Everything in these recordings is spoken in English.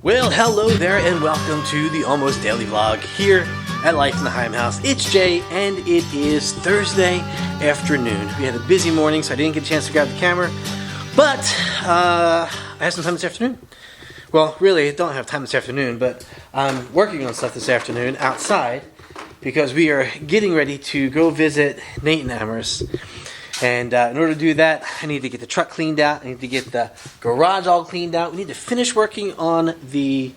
Well, hello there, and welcome to the Almost Daily Vlog here at Life in the Higham house. It's Jay, and it is Thursday afternoon. We had a busy morning, so I didn't get a chance to grab the camera, but I have some time this afternoon. Well, really, I don't have time this afternoon, but I'm working on stuff this afternoon outside because we are getting ready to go visit Nate and Amherst. And in order to do that, I need to get the truck cleaned out. I need to get the garage all cleaned out. We need to finish working on the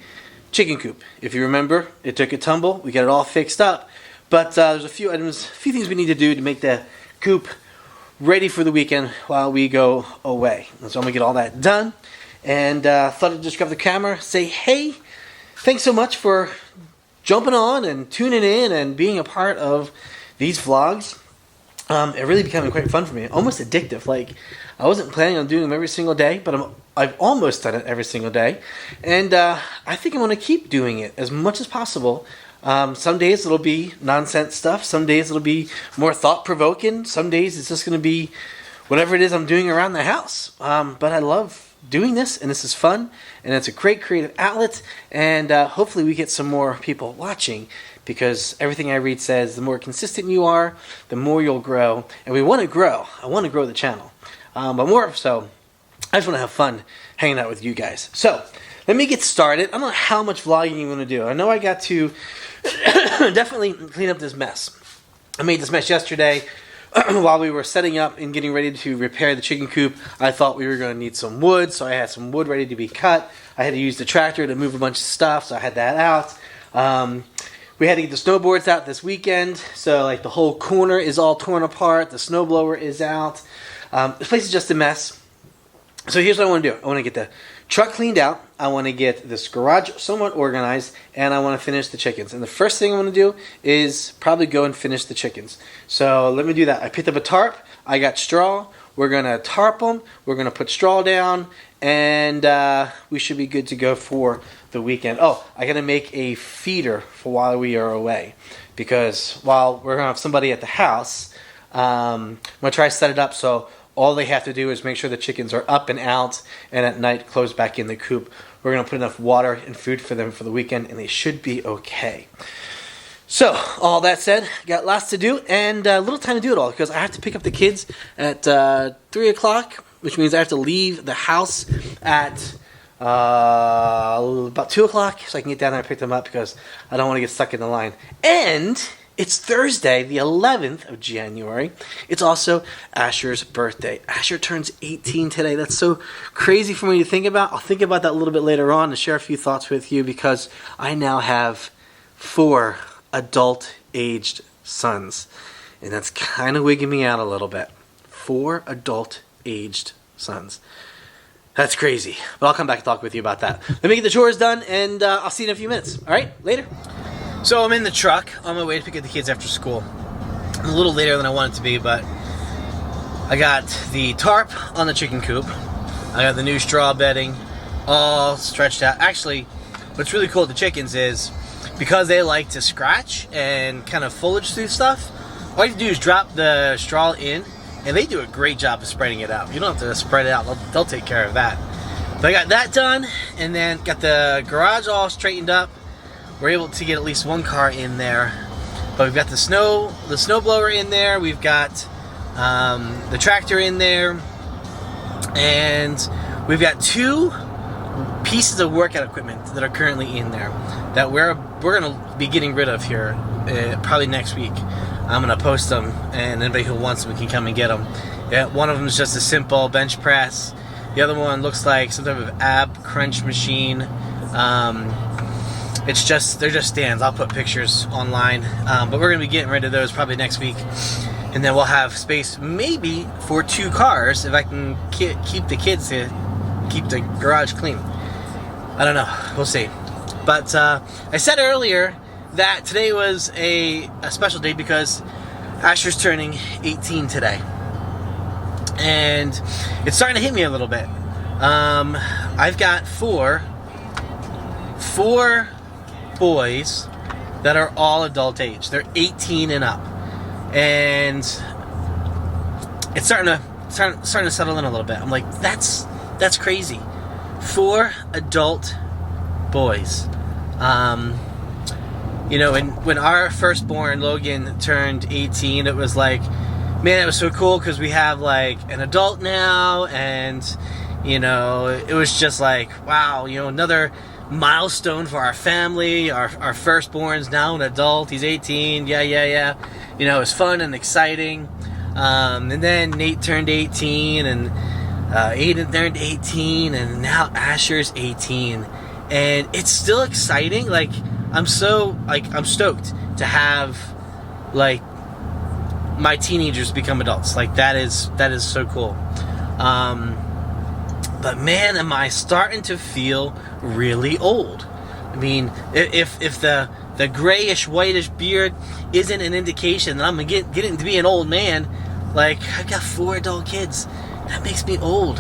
chicken coop. If you remember, it took a tumble. We got it all fixed up. But there's a few things we need to do to make the coop ready for the weekend while we go away. And so I'm going to get all that done. And thought I'd just grab the camera, say, hey, thanks so much for jumping on and tuning in and being a part of these vlogs. It really becoming quite fun for me, almost addictive. Like, I wasn't planning on doing them every single day, but I've almost done it every single day, and I think I'm going to keep doing it as much as possible. Some days it'll be nonsense stuff, some days it'll be more thought-provoking, some days it's just going to be whatever it is I'm doing around the house. But I love doing this, and this is fun, and it's a great creative outlet, and hopefully we get some more people watching, because everything I read says the more consistent you are, the more you'll grow. And we want to grow. I want to grow the channel. But more so, I just want to have fun hanging out with you guys. So, let me get started. I don't know how much vlogging you want to do. I know I got to definitely clean up this mess. I made this mess yesterday while we were setting up and getting ready to repair the chicken coop. I thought we were going to need some wood, so I had some wood ready to be cut. I had to use the tractor to move a bunch of stuff, so I had that out. We had to get the snowboards out this weekend, so like the whole corner is all torn apart. The snowblower is out. This place is just a mess. So here's what I want to do. I want to get the truck cleaned out. I want to get this garage somewhat organized, and I want to finish the chickens. And the first thing I want to do is probably go and finish the chickens. So let me do that. I picked up a tarp. I got straw. We're going to tarp them. We're going to put straw down, and we should be good to go for the weekend. Oh, I got to make a feeder for while we are away, because while we're going to have somebody at the house, I'm going to try to set it up so all they have to do is make sure the chickens are up and out, and at night close back in the coop. We're going to put enough water and food for them for the weekend, and they should be okay. So, all that said, got lots to do, and little time to do it all, because I have to pick up the kids at 3 o'clock, which means I have to leave the house at about 2 o'clock, so I can get down there and pick them up, because I don't want to get stuck in the line. And it's Thursday, the 11th of January. It's also Asher's birthday. Asher turns 18 today. That's so crazy for me to think about. I'll think about that a little bit later on and share a few thoughts with you, because I now have 4 adult-aged sons. And that's kind of wigging me out a little bit. 4 adult-aged sons. That's crazy. But I'll come back and talk with you about that. Let me get the chores done, and I'll see you in a few minutes. All right? Later. So I'm in the truck on my way to pick up the kids after school. I'm a little later than I wanted to be, but I got the tarp on the chicken coop. I got the new straw bedding all stretched out. Actually, what's really cool with the chickens is because they like to scratch and kind of foliage through stuff, all you have to do is drop the straw in, and they do a great job of spreading it out. You don't have to spread it out. They'll take care of that. But I got that done, and then got the garage all straightened up. We're able to get at least one car in there. But we've got the snow blower in there. We've got the tractor in there. And we've got 2 pieces of workout equipment that are currently in there that we're going to be getting rid of here probably next week. I'm going to post them, and anybody who wants them can come and get them. Yeah, one of them is just a simple bench press. The other one looks like some type of ab crunch machine. They're just stands. I'll put pictures online, but we're going to be getting rid of those probably next week. And then we'll have space maybe for 2 cars if I can keep the kids to keep the garage clean. I don't know. We'll see. But I said earlier that today was a special day because Asher's turning 18 today. And it's starting to hit me a little bit. I've got four boys that are all adult age. They're 18 and up. And it's starting to settle in a little bit. I'm like, that's crazy. 4 adult boys. When our firstborn Logan turned 18, it was like, man, it was so cool because we have like an adult now, and it was just like, wow, another milestone for our family. Our firstborn's now an adult. He's 18. Yeah. It was fun and exciting. And then Nate turned 18, and Aiden turned 18, and now Asher's 18, and it's still exciting. Like, I'm stoked to have like my teenagers become adults. Like, that is so cool. But man, am I starting to feel really old. I mean, if the grayish, whitish beard isn't an indication that I'm getting to be an old man, like, I've got 4 adult kids. That makes me old.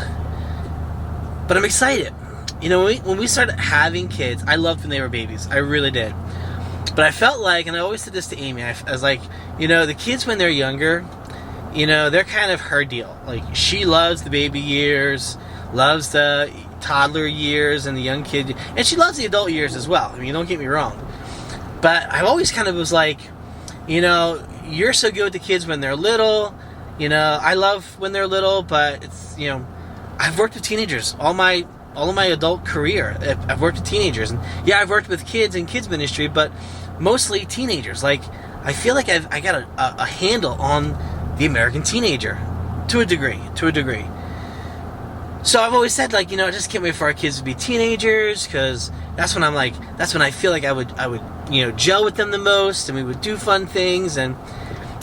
But I'm excited. When we started having kids, I loved when they were babies. I really did. But I felt like, and I always said this to Amy, I was like, the kids when they're younger, they're kind of her deal. Like, she loves the baby years, loves the toddler years and the young kid, and she loves the adult years as well. I mean, don't get me wrong. But I always kind of was like, you're so good with the kids when they're little. I love when they're little, but it's, I've worked with teenagers all of my adult career. I've worked with teenagers, and yeah, I've worked with kids in kids ministry, but mostly teenagers. Like, I feel like I got a handle on the American teenager to a degree. So I've always said, like, I just can't wait for our kids to be teenagers, because that's when I feel like I would gel with them the most, and we would do fun things, and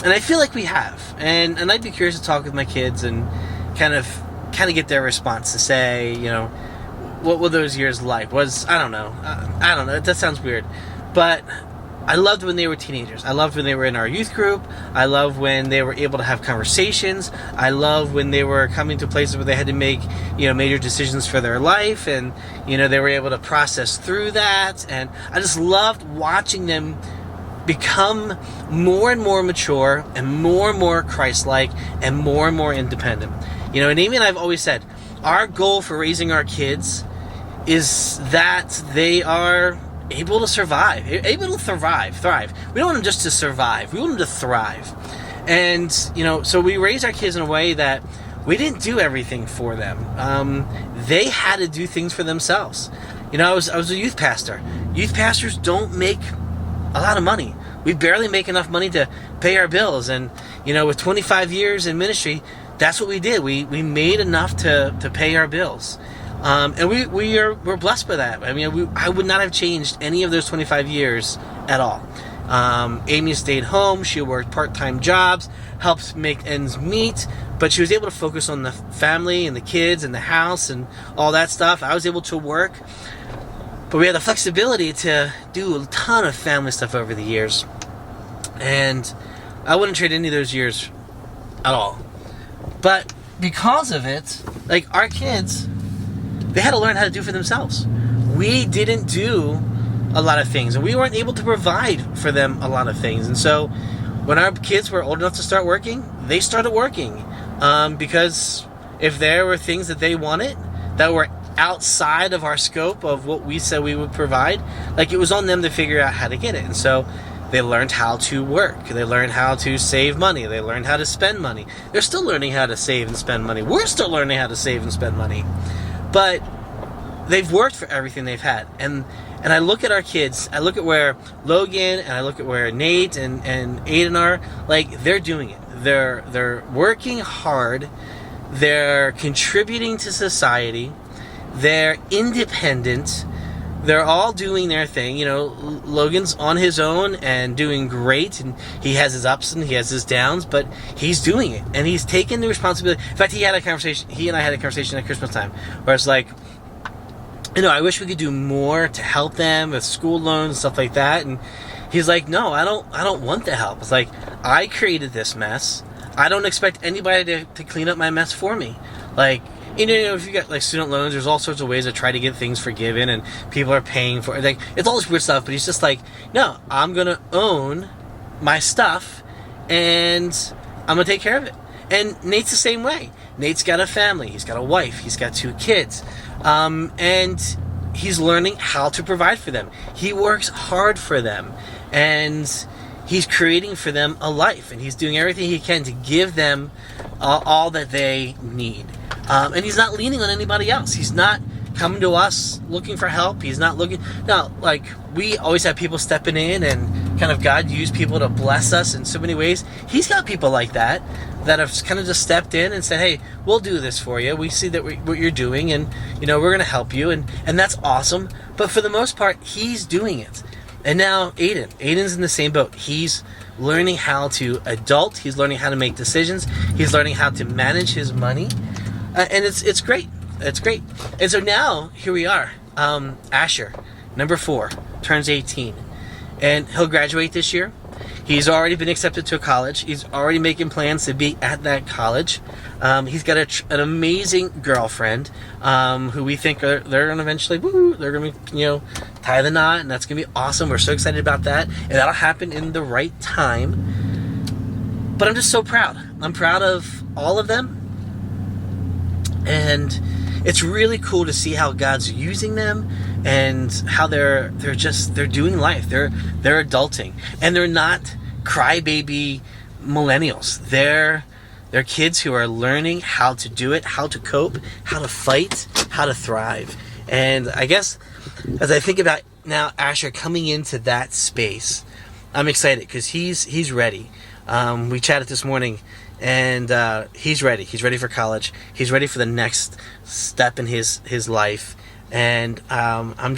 I feel like we have, and I'd be curious to talk with my kids and kind of get their response to say, what were those years like? I don't know. That sounds weird, but I loved when they were teenagers. I loved when they were in our youth group. I loved when they were able to have conversations. I loved when they were coming to places where they had to make, major decisions for their life, and, they were able to process through that. And I just loved watching them become more and more mature and more Christ-like and more independent. And Amy and I have always said, our goal for raising our kids is that they are able to survive, able to thrive. We don't want them just to survive. We want them to thrive. And, so we raised our kids in a way that we didn't do everything for them. They had to do things for themselves. I was a youth pastor. Youth pastors don't make a lot of money. We barely make enough money to pay our bills. And, with 25 years in ministry, that's what we did. We made enough to pay our bills. And we're blessed by that. I mean, I would not have changed any of those 25 years at all. Amy stayed home. She worked part-time jobs, helped make ends meet, but she was able to focus on the family and the kids and the house and all that stuff. I was able to work, but we had the flexibility to do a ton of family stuff over the years. And I wouldn't trade any of those years at all. But because of it, like, our kids, they had to learn how to do for themselves. We didn't do a lot of things, and we weren't able to provide for them a lot of things. And so when our kids were old enough to start working, they started working, because if there were things that they wanted that were outside of our scope of what we said we would provide, like, it was on them to figure out how to get it. And so they learned how to work. They learned how to save money. They learned how to spend money. They're still learning how to save and spend money. We're still learning how to save and spend money. But they've worked for everything they've had. And I look at our kids, I look at where Logan and I look at where Nate and Aiden are, like, they're doing it. They're working hard. They're contributing to society. They're independent. They're all doing their thing. Logan's on his own and doing great, and he has his ups and he has his downs, but he's doing it, and he's taking the responsibility. In fact, he and I had a conversation at Christmas time where it's like, I wish we could do more to help them with school loans and stuff like that. And he's like, no, I don't want the help. It's like, I created this mess. I don't expect anybody to clean up my mess for me. Like, if you got, like, student loans, there's all sorts of ways to try to get things forgiven, and people are paying for it. Like, it's all this weird stuff, but he's just like, no, I'm going to own my stuff, and I'm going to take care of it. And Nate's the same way. Nate's got a family. He's got a wife. He's got 2 kids. And he's learning how to provide for them. He works hard for them, and he's creating for them a life, and he's doing everything he can to give them all that they need. And he's not leaning on anybody else. He's not coming to us looking for help. He's not looking... Now, like, we always have people stepping in, and kind of God used people to bless us in so many ways. He's got people like that have kind of just stepped in and said, hey, we'll do this for you. We see that what you're doing, and, you know, we're going to help you, and that's awesome. But for the most part, he's doing it. And now Aiden's in the same boat. He's learning how to adult. He's learning how to make decisions. He's learning how to manage his money. And it's great. It's great. And so now, here we are. Asher, number 4, turns 18. And he'll graduate this year. He's already been accepted to a college. He's already making plans to be at that college. He's got an amazing girlfriend who we think they're going to eventually, they're going to, you know, tie the knot, and that's going to be awesome. We're so excited about that. And that'll happen in the right time. But I'm just so proud. I'm proud of all of them. And it's really cool to see how God's using them, and how they're doing life. They're adulting, and they're not crybaby millennials. They're kids who are learning how to do it, how to cope, how to fight, how to thrive. And I guess as I think about now Asher coming into that space, I'm excited because he's ready. We chatted this morning, and he's ready. He's ready for college. He's ready for the next step in his life. And I'm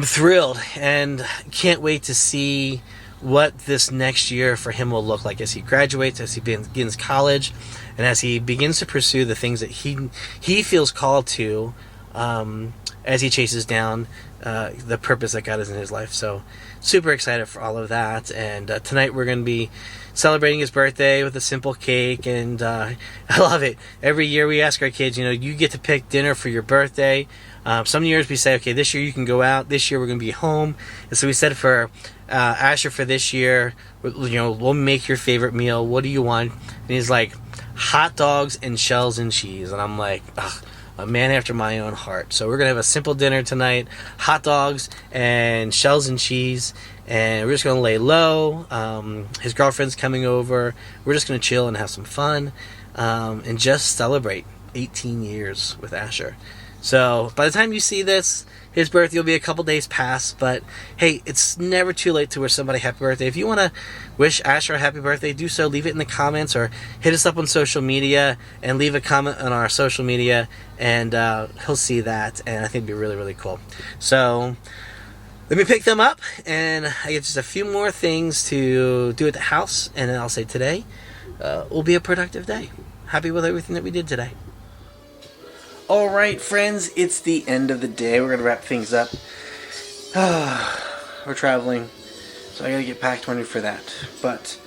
thrilled, and can't wait to see what this next year for him will look like as he graduates, as he begins college, and as he begins to pursue the things that he feels called to, as he chases down the purpose that God has in his life. So super excited for all of that. And tonight we're going to be celebrating his birthday with a simple cake, and I love it. Every year we ask our kids, you know, you get to pick dinner for your birthday. Some years we say, okay, this year you can go out. This year we're going to be home. And so we said for Asher for this year, you know, we'll make your favorite meal. What do you want? And he's like, hot dogs and shells and cheese. And I'm like, ugh, a man after my own heart. So we're going to have a simple dinner tonight, hot dogs and shells and cheese, and we're just going to lay low. His girlfriend's coming over. We're just going to chill and have some fun, and just celebrate 18 years with Asher. So by the time you see this, his birthday will be a couple days past, but hey, it's never too late to wish somebody happy birthday. If you want to wish Asher a happy birthday, do so. Leave it in the comments, or hit us up on social media and leave a comment on our social media, and he'll see that, and I think it'd be really, really cool. So let me pick them up, and I get just a few more things to do at the house, and then I'll say today will be a productive day. Happy with everything that we did today. Alright, friends, it's the end of the day. We're going to wrap things up. We're traveling, so I got to get packed ready for that. But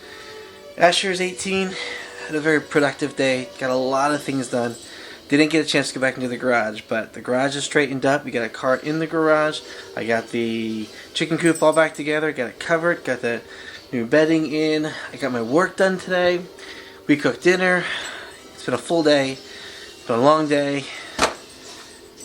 Asher is 18, had a very productive day, got a lot of things done. Didn't get a chance to go back into the garage, but the garage is straightened up. We got a cart in the garage. I got the chicken coop all back together, got it covered, got the new bedding in. I got my work done today. We cooked dinner. It's been a full day. It's been a long day.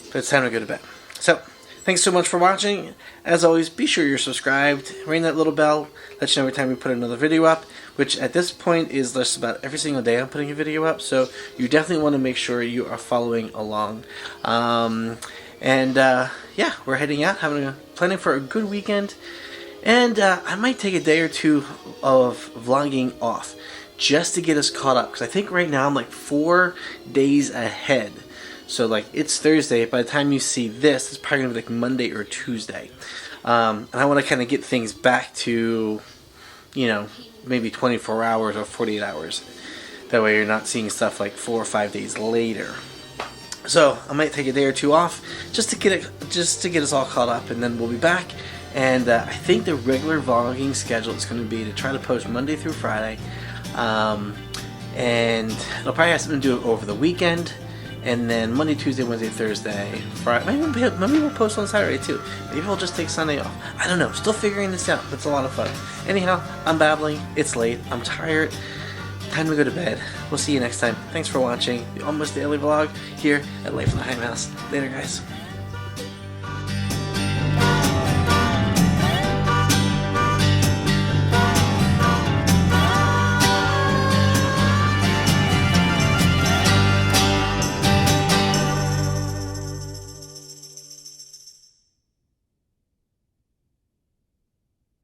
But it's time to go to bed. So, thanks so much for watching. As always, be sure you're subscribed. Ring that little bell. Let you know every time we put another video up. Which at this point is just about every single day I'm putting a video up. So, you definitely want to make sure you are following along. Yeah, we're heading out. Planning for a good weekend. And I might take a day or two of vlogging off. Just to get us caught up. Because I think right now I'm like 4 days ahead. So, like, it's Thursday. By the time you see this, it's probably going to be, like, Monday or Tuesday. And I want to kind of get things back to, you know, maybe 24 hours or 48 hours. That way you're not seeing stuff, like, 4 or 5 days later. So, I might take a day or two off just to get us all caught up. And then we'll be back. And I think the regular vlogging schedule is going to be to try to post Monday through Friday. And I'll probably have something to do over the weekend. And then Monday, Tuesday, Wednesday, Thursday, Friday. Maybe we'll post on Saturday too. Maybe we'll just take Sunday off. I don't know. Still figuring this out. It's a lot of fun. Anyhow, I'm babbling. It's late. I'm tired. Time to go to bed. We'll see you next time. Thanks for watching the Almost Daily Vlog here at Life in the Higham House. Later, guys.